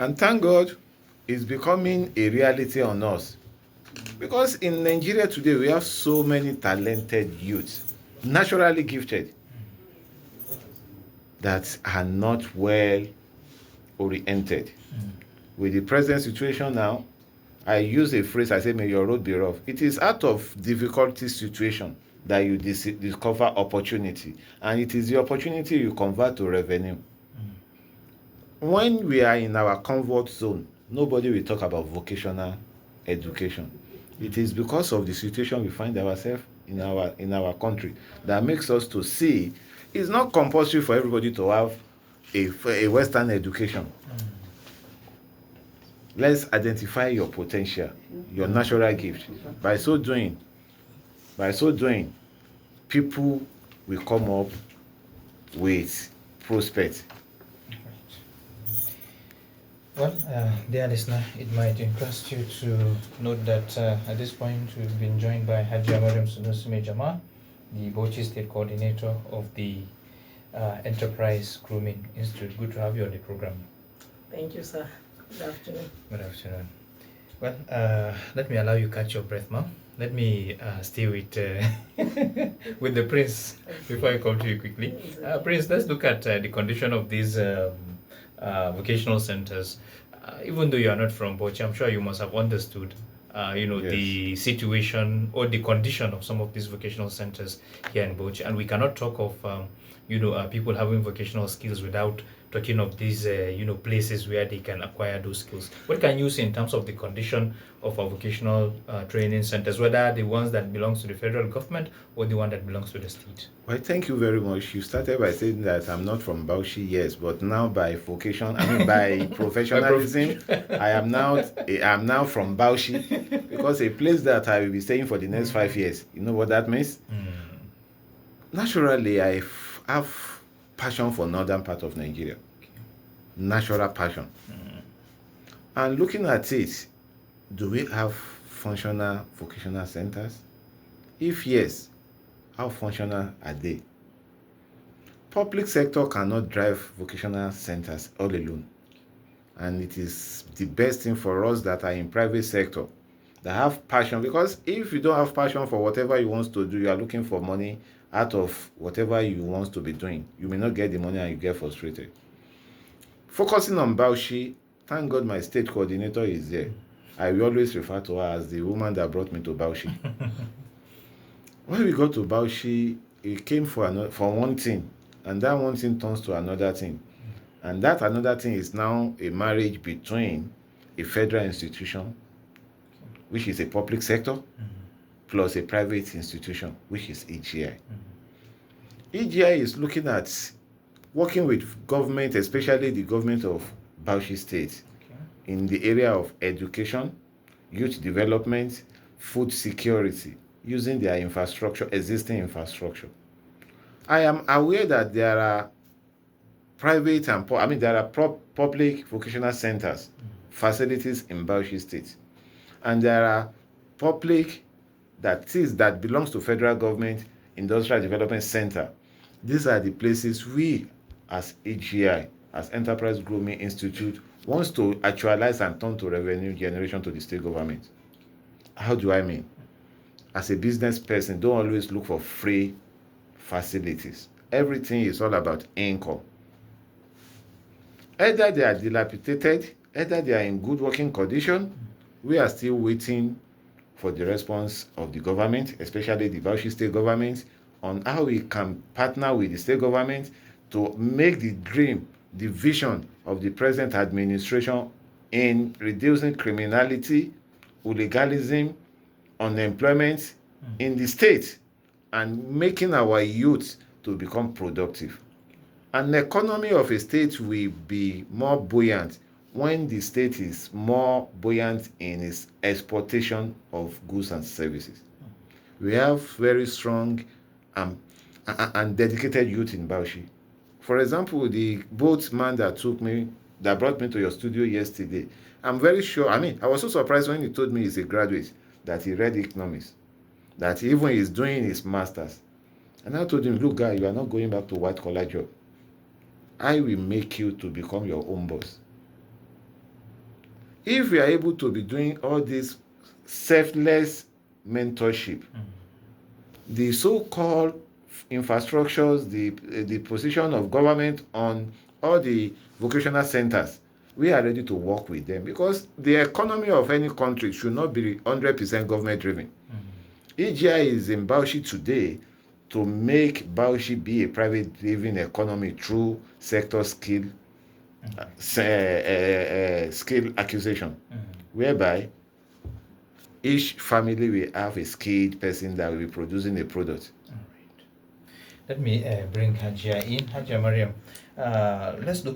And thank God it's becoming a reality on us. Because in Nigeria today, we have so many talented youths, naturally gifted, that are not well oriented. With the present situation now, I use a phrase, I say, may your road be rough. It is out of difficulty situation that you discover opportunity. And it is the opportunity you convert to revenue. When we are in our comfort zone, nobody will talk about vocational education. It is because of the situation we find ourselves in our country that makes us to see it's not compulsory for everybody to have a Western education. Let's identify your potential, your natural gift. By so doing, people will come up with prospects. Well, dear listener, it might interest you to note that at this point we've been joined by Hajia Mariam Sunusi Jama, the Bauchi State Coordinator of the Enterprise Grooming Institute. Good to have you on the program. Thank you, sir. Good afternoon. Good afternoon. Well, let me allow you catch your breath, ma'am. Let me stay with with the Prince before I come to you quickly. Prince, let's look at the condition of these vocational centers. Even though you are not from Bauchi, I'm sure you must have understood, Yes. the situation or the condition of some of these vocational centers here in Bauchi. And we cannot talk of, people having vocational skills without talking of these, places where they can acquire those skills. What can you say in terms of the condition of our vocational training centers, whether the ones that belongs to the federal government or the one that belongs to the state? Well, thank you very much. You started by saying that I'm not from Bauchi, yes, but now by by professionalism, I'm now from Bauchi, because a place that I will be staying for the next 5 years. You know what that means? Naturally, I have passion for northern part of Nigeria. Natural passion. And looking at it, do we have functional vocational centers? If yes, how functional are they? Public sector cannot drive vocational centers all alone. And it is the best thing for us that are in private sector that have passion, because if you don't have passion for whatever you want to do, you are looking for money out of whatever you want to be doing. You may not get the money and you get frustrated. Focusing on Bauchi, thank God my state coordinator is there. I will always refer to her as the woman that brought me to Bauchi. When we got to Bauchi, it came for one thing, and that one thing turns to another thing. And that another thing is now a marriage between a federal institution, which is a public sector, plus a private institution, which is EGI. EGI is looking at working with government, especially the government of Bauchi State, in the area of education, youth development, food security, using their existing infrastructure. I am aware that there are public vocational centers, facilities in Bauchi State, and there are public that belongs to federal government industrial development center. These are the places we, as AGI, as Enterprise Grooming Institute, wants to actualize and turn to revenue generation to the state government. How do I mean? As a business person, don't always look for free facilities. Everything is all about income. Either they are dilapidated, either they are in good working condition. We are still waiting for the response of the government, especially the Bauchi state government, on how we can partner with the state government to make the dream, the vision of the present administration in reducing criminality, illegalism, unemployment in the state, and making our youth to become productive. An economy of a state will be more buoyant when the state is more buoyant in its exportation of goods and services. We have very strong and dedicated youth in Bauchi. For example, the boatman that brought me to your studio yesterday, I'm very sure, I was so surprised when he told me he's a graduate, that he read economics, that even he's doing his master's. And I told him, look, guy, you are not going back to white collar job. I will make you to become your own boss. if we are able to be doing all this selfless mentorship, the so-called infrastructures, the position of government on all the vocational centers, we are ready to work with them, because the economy of any country should not be 100% government driven. EGI is in Bauchi today to make Bauchi be a private driven economy through sector skill skill acquisition, whereby each family will have a skilled person that will be producing a product. All right. Let me bring Hajia in. Hajia Mariam, let's look